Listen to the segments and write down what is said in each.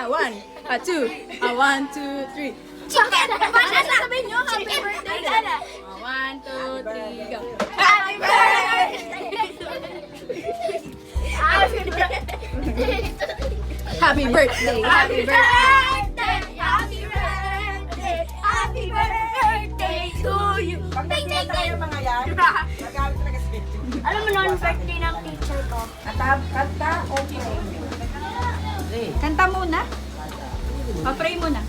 One, two, one, two, three. Sabihin nyo, happy birthday sana. One, two, three, go. Happy birthday! Happy birthday! Happy birthday! Happy birthday! Happy birthday! Happy birthday to you! Ting, ting, ting! Mga yan, nagamit talaga sa video. Alam mo noon, birthday ng teacher ko. Kanta, okay. Kanta muna. Pa-pray muna.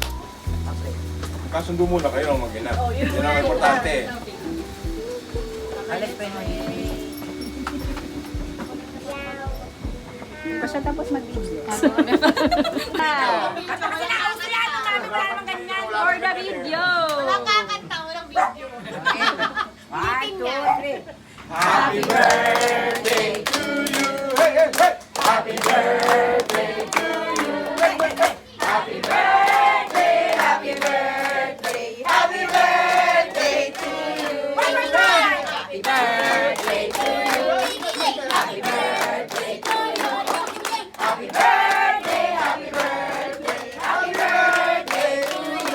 Kasundo muna kayo mag-ina. Yan ang importante. Alex pa yun. Basta tapos mag-video. For the video! Kakanta, walang video. One, two, three. Happy birthday to you! Hey, hey, hey! Happy birthday to you! Hey, hey, hey! Happy birthday! Happy birthday! Happy birthday to you! Happy birthday to you! Happy birthday to you! Happy birthday! Happy birthday! Happy birthday to you!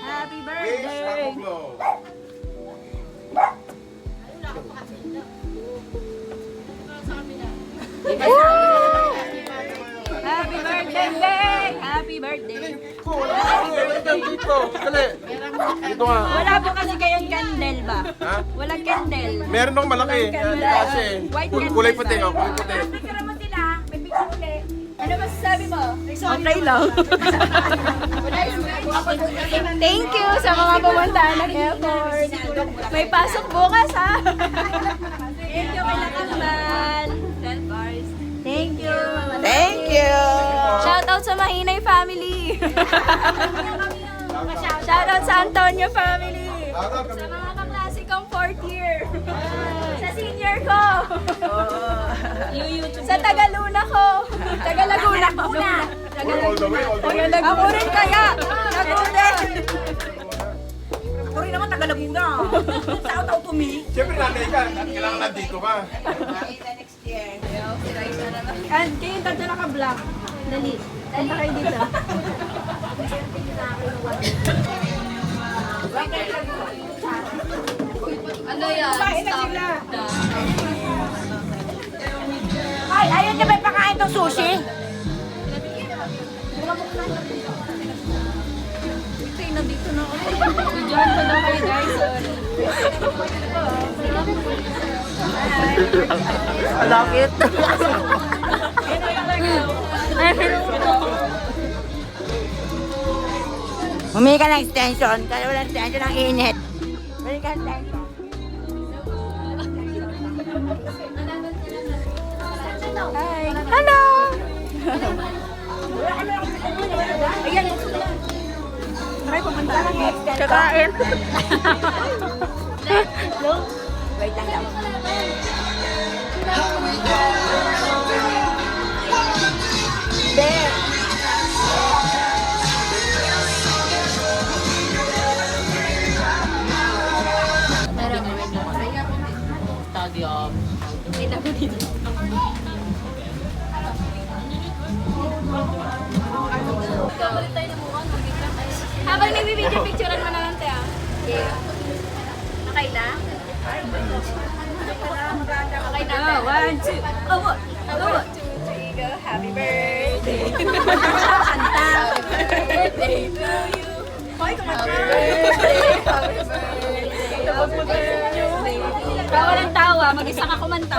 Happy Wish, birthday! blow. Happy birthday! Happy birthday! Dito, dali. Dito nga. Wala po kasi kayong candle ba? Ha? Walang candle. Meron nung malaki. Kasi, White kulay puti nga, kulay puti. Ano masasabi mo? Okay lang. Thank you sa mga pumunta ng airport. May pasok bukas ha. Thank you kay Lakakman. Thank you. Thank you! Shoutout sa Mahinay family. Shoutout sa Antonio family. Sa mga kaklase kong 4th year. Sa senior ko. Sa Tagaluna ko. Tagalaguna ko. All the way, all the way. Ako rin kaya. Ako rin. Ako rin naman taga-Laguna. Shout out to me. Siyempre nanay ka, at kailangan nandito ka. And kayo yung tatlo naka-black. Dali. Kanta kayo dito. Ano yan? Kumain na sila. Ay, ayun niya may pakain tong sushi. Nandito na ako. Diyan ko na kayo guys. Malapit. Humingi ka ng extension. Kaya wala extension ang init. Humingi ka ng extension. Hi. Hello. Ayan. Try pumunta ng extension. Kakain. Wait lang daw. There. Habang nagbibideo, picturean mo na lang tayo. Okay na? Okay na. Oh, 1, 2. Oh, 1, 2, 3, go. Happy birthday. Kanta. Happy birthday to you. Hoy, kumanta. Happy birthday. Happy birthday. Tawa ng tawa. Mag-isa ka kumanta.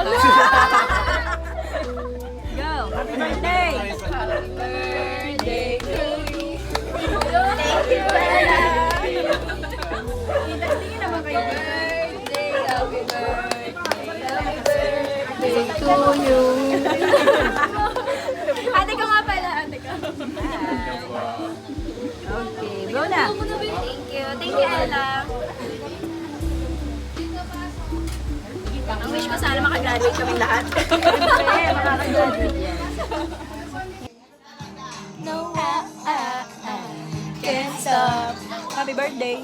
Go. Happy birthday. Happy birthday to you. Thank you, Bella. Tingin naman kayo. Birthday, happy birthday, happy birthday to you. Ate ko nga pala, ate ko. Okay, go na. Thank you, Ella. Ang wish ko sana makagraduate kami lahat. Siyempre, makakagraduate yan. No, can't stop. Happy birthday.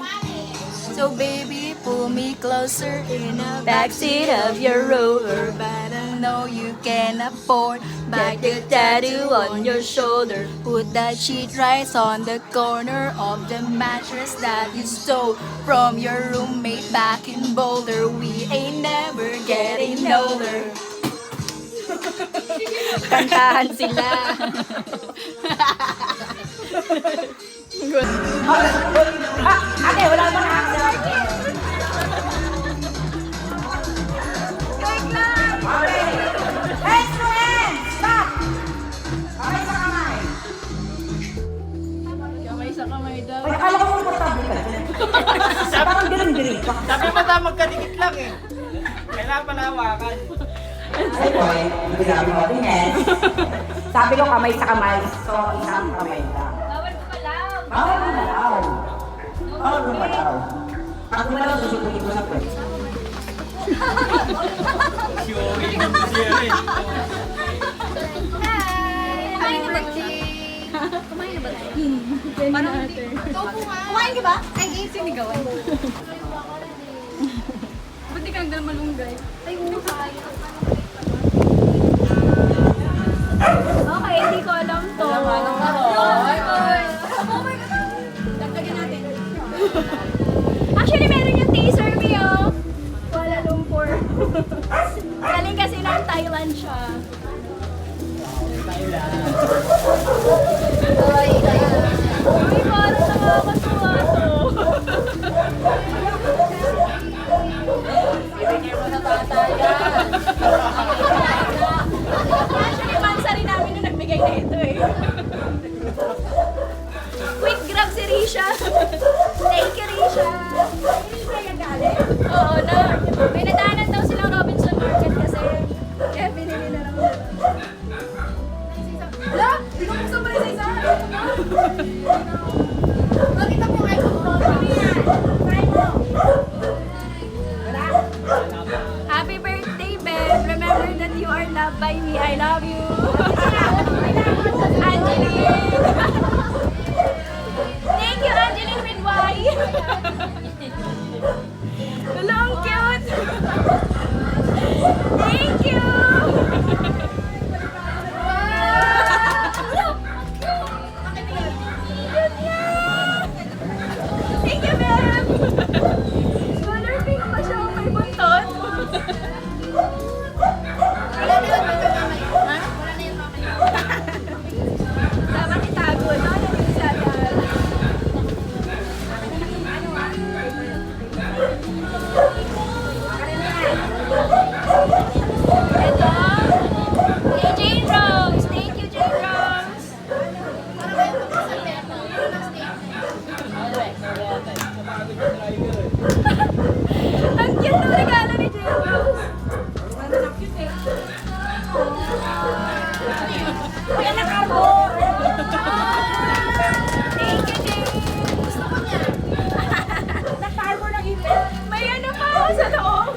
So baby, pull me closer in the backseat of your Rover, but I know you can afford back to daddy. tattoo on your shoulder. Put that sheet right on the corner of the mattress that you stole from your roommate back in Boulder. We ain't never getting older. Kantahan sila. Ate, wala ba na answer? Wait lang! Okay. Hands to hands! Stop! Kamay sa kamay. Kamay sa kamay daw. Ay, akala ko komportable ka. Parang diring-diring pa. Sabi mo na magkadikit lang eh. Kailangan pala hawakan. Ay, boy, hindi sabi mo din eh. Sabi ko kamay sa kamay, so isang kamay lang. Bawal ko malaw. Bawal lumalaw. Bawal lumalaw. Pag lumalaw, susukutin ko sa pwede. Kumain na ba tayo? Kumain na ba tayo? Parang Kumain ka ba? Ay, sinigawan. ba't di ka nagdala malunggay? Ay, kumain. Okay, hindi ko alam to. Dagdagan natin. Actually, meron yung teaser me, oh. Kuala Lumpur. Galing kasi ng Thailand siya. Ay, Uy, parang nakakatuwa to. Actually, bansa rin namin yung nagbigay na ito eh. Quick grab si Risha. Thank you, Risha. Oo na. May nadaanan daw silang Robinson Market kasi. Kaya binili na lang nila. Wala! Binuksan pa rin sa isa. Bakit ako kayo? Kain mo. Happy birthday, Beth. Remember that you are loved by me. I love you. Angeline. Thank you, Angeline with Y. Hello, ang cute. Thank you. Thank you, Beth. Color pink pa siya. May buntot. Wala na yun, mamaya. Ha? Wala na yun, mamaya. Dapat itago. No, nandito sa atin. Ito. Hey, Jane Rose. Thank you, Jane Rose. Para kayo mag-isang tempo. Yun ang statement. Ang cute ng regalo ni Jane Rose. Kaya nakabo! Thank you, Jane. Gusto ko niya. Nag-carbon ng ipin. May ano pa ako sa loob.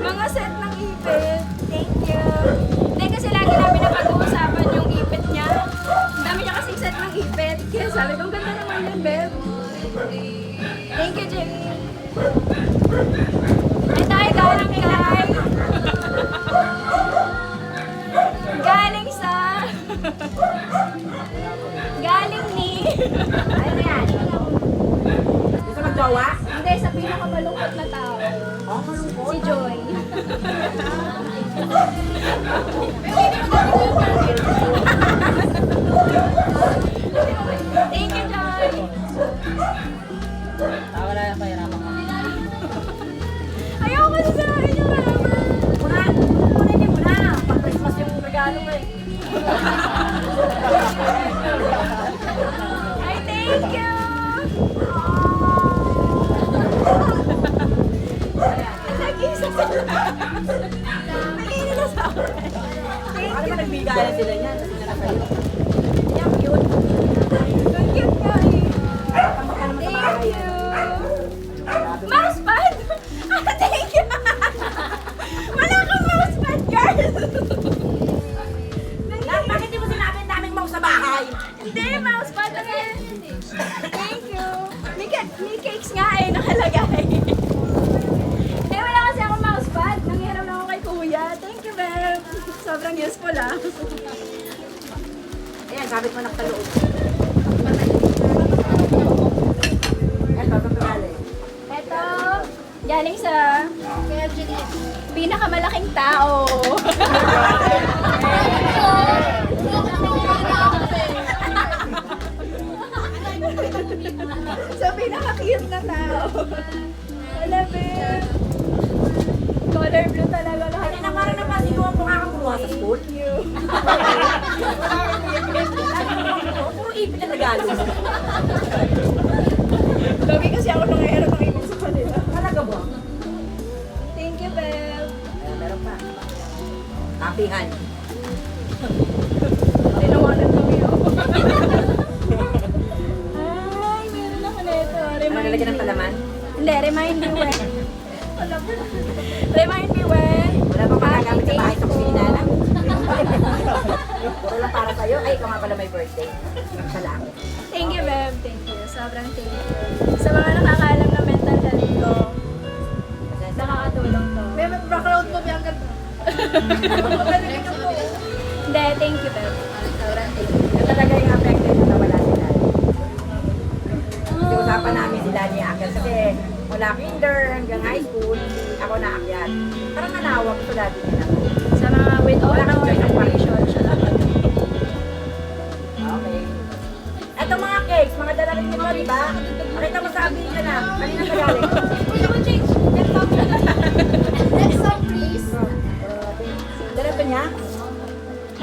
Mga set ng ipit. Thank you. Hindi kasi lagi namin napag-uusapan yung ipit niya. Ang dami niya kasing set ng ipit. Kaya sabi ko, ang ganda naman yan, Beb. Thank you, Jimmy. Ay, tayo galing kay. Galing sa... Galing ni... Ano yan? Gusto mag-jowa? Hindi, sa pinakamalungkot na tao. Oh, malungkot. Si Joy. Thank you, Joy. Wala na pahirapan ko. Ayaw ko sa akin yung rubber. Kunin mo na. Pag-Christmas yung regalo mo eh. Ay, thank you. Nag-isa sila. Nag-isa na sa akin. Thank Ano you. ba nagbigayan sila niyan? Kasi na kayo. Ang cute. Ang cute nga eh. Thank you. Mousepad! Ah, thank you! Wala kang mousepad, girl! Bakit di mo sinabi ang daming mouse sa bahay? Hindi, mousepad kasi. Thank you. May cakes nga eh, nakalagay. Hindi, wala kasi ako mousepad. Nanghiram lang ako kay kuya. Thank you, Beb. So sobrang useful ah. Ayan, sabit mo na sa loob. Eto, ito galing. Ito, galing sa pinakamalaking tao. Sa pinaka-cute na tao. Wala, babe. Color blue talaga lahat. Kanina parang napansin ko ang makakakuha sa school. Puro ipin na regalo. Lagi kasi ako nangyayari ng ibig sa kanila. Talaga ba? Thank you, babe. Meron pa. Kapihan. Tinawanan kami ako. Ay, meron ako nito. Ano nalagyan ng palaman? Hindi, remind me when. Remind me when. Wala bang magagamit sa bahay sa kusina lang? Puro lang para sa'yo. Ay, ikaw nga pala may birthday. Salamat. Thank you, babe. Thank you. Sobrang thank you. Sa mga nakakaalam na mental health ko, nakakatulong to. May background po biyang ganda. Hindi, thank you, babe. Sobrang thank you. Ito talaga yung affected na nawala sila. Kasi usapan namin sila ni Akal kasi mula kinder hanggang high school, ako naakyat. Parang nanawa ko sa dati nila. Sa mga with all Wala kang our choice of information, siya lang. Okay. Ito mga cakes, mga dala rin nito, di ba? Pakita mo sa amin ka na. Kanina ka galing. Next song, please. Dala ba niya?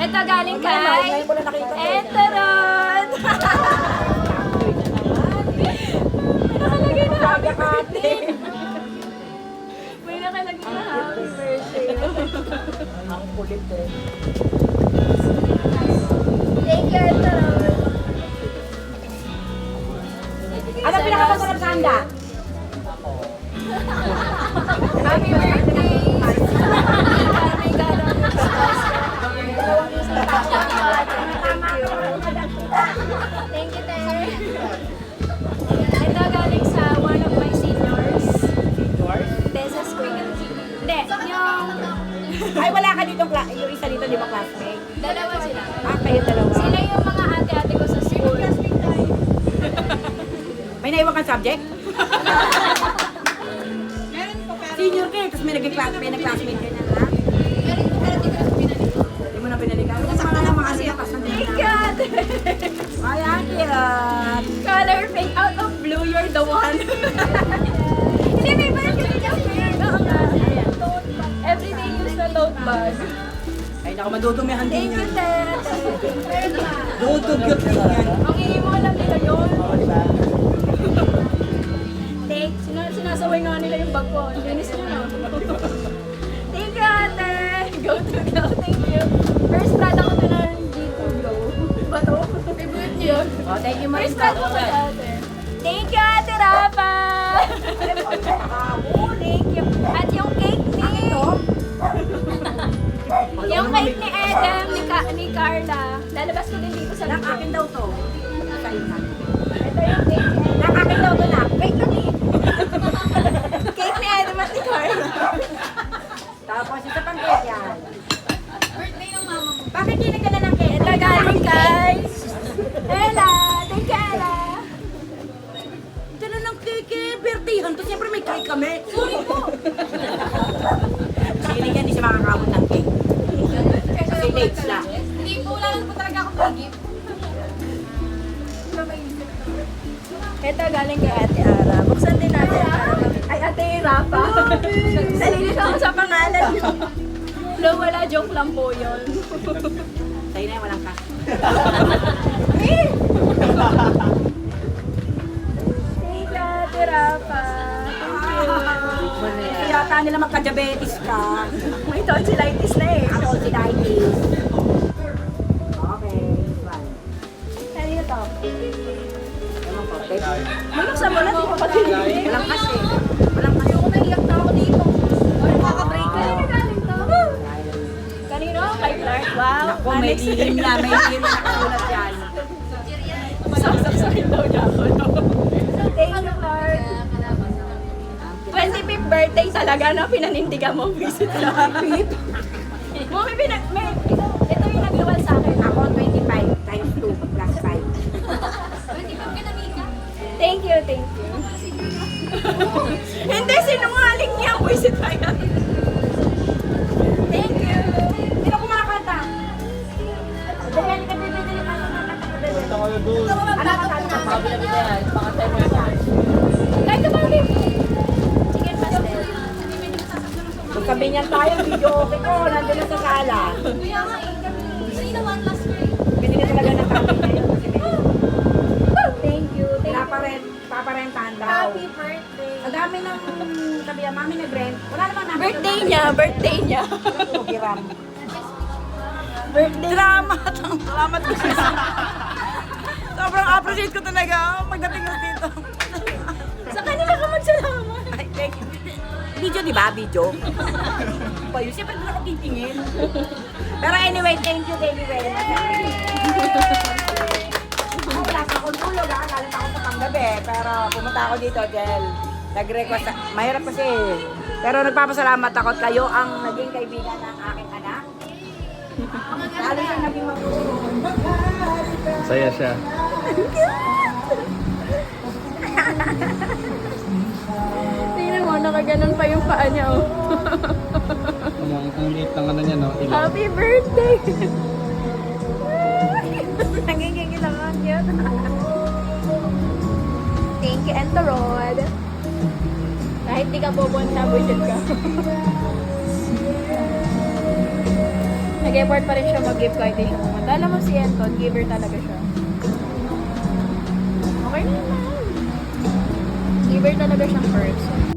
Ito galing kay Ngayon ko na nakita. Enteron! Nakalagay na happy birthday! May nakalagay na happy birthday. Ang kulit eh. Thank you, Enteron! Ano pinakamasarap sa handa? Happy birthday! Happy galong Thank you, Ter. Ito galing sa one of my seniors. Hindi, sa school. Hindi, yung... Ay, wala ka dito, yung isa dito, di ba classmate? Dalawa sila. Ah, kayo dalawa. Sila yung mga ate-ate ko sa school. May naiwan kang subject? Senior ka eh, tapos may nag-classmate ka na, ha? Hindi mo na pinalikan. Saka na mga siyakas na din. Thank you, ate. Ay, akit. Color pink out of blue, you're the one. Hindi, may birthday ka, friend. Oo nga. Everyday use na tote bag. Ay, naku, madudumihan din Thank you, yan. Ted. Dudugyot din yan. Ang mo alam nila yun. Oo, di ba? Take, sinasaway nga nila yung bag ko. Linis nyo na. Thank you, ate. Go to go. Thank you. First product ko to ng G2 Go. Ba to? Favorite niyo. Oh, thank you, First Marisa. product ko to, ate. Thank you, ate Rafa. Thank you. At yung cake ni... Yung cake ni Adam, ni Carla. Lalabas ko din dito sa Nak, akin daw to. Sa'yo na. Ito yung cake ni Adam. Nak, akin daw to, nak. Wait lang eh. Cake ni Adam at ni Carla. Tapos, isa pang cake yan. Birthday ng mama mo. Bakit kinagala ng cake? Ito galing kay Ella. Thank you, Ella. Dala ng cake eh. Birthday-han to. Siyempre may cake kami. Sorry po. Binigyan din siya makakamot ng cake. Kasi dates lang. Hindi po, wala lang po talaga ako may gift. Ito galing kay Ate Ara. Buksan din natin para ay Ate Rafa. Nalilis ako sa pangalan niyo. No, wala. Joke lang po yun. Sa'yo na yung walang cash. Thank you, Ate Rafa. Thank you. Yata nila magka-diabetes ka. May tonsillitis na eh. Tonsillitis. Okay. Fine. Kanina to. Ewan ko. Cake. Manok sa mula, di ko patilin. Walang cash eh. Walang cash. Ako naiyak na ako dito. Nakaka-break ka. Kanina galing to. Kanino? Kay Clark. Wow. Naku, may lilim na. May lilim na nakasulat yan. Saksakin daw niya ako. Thank you, Clark. 25th birthday talaga na pinanindigan mo. Visit na. Mami, ito yung nag-iwan sa akin. Ako 25 times 2 plus 5. Thank you, thank you. Hindi, sinungaling niya. Wisit pa yan. Thank you. Sino kumakanta? Dali ka bibili ka Punta kayo doon. Ano kakanta? Sabi na nila yan. Baka tayo yan. Kahit ka ba rin? Chicken pastel. Kung sabi niyan tayo, video okay ko, nandun na sa sala. Binili talaga ng kami na yun. Thank you. Paparentahan daw. Happy birthday. Ang dami ng sabi niya, mami nag-rent. Wala naman namin. Birthday niya, birthday niya. Hiram. Birthday. Salamat ko siya. Sobrang appreciate ko talaga pagdating ko dito. Sa kanila ka magsalamat. Ay, thank you. Video, di ba? Video. Pa yun, siyempre doon ako titingin. Pero anyway, thank you very much. Ako wala pa akong tulog, galit ako sa panggabi. Pero pumunta ako dito dahil nag-request. Mahirap kasi. Pero nagpapasalamat ako at kayo ang naging kaibigan ng aking anak. Lalo siya naging magulong. Saya siya. Tingnan mo, nakaganon pa yung paa niya, oh. Ang liit lang ano niya, no? Ilaw. Happy birthday! Nangingilangan yun. Thank you, Enterod. Kahit di ka pupunta, buisit ka. Nag-effort pa rin siya mag-give kahit di siya pumunta. Alam mo si Enton, giver talaga siya. Okay na naman. Giver talaga siyang person.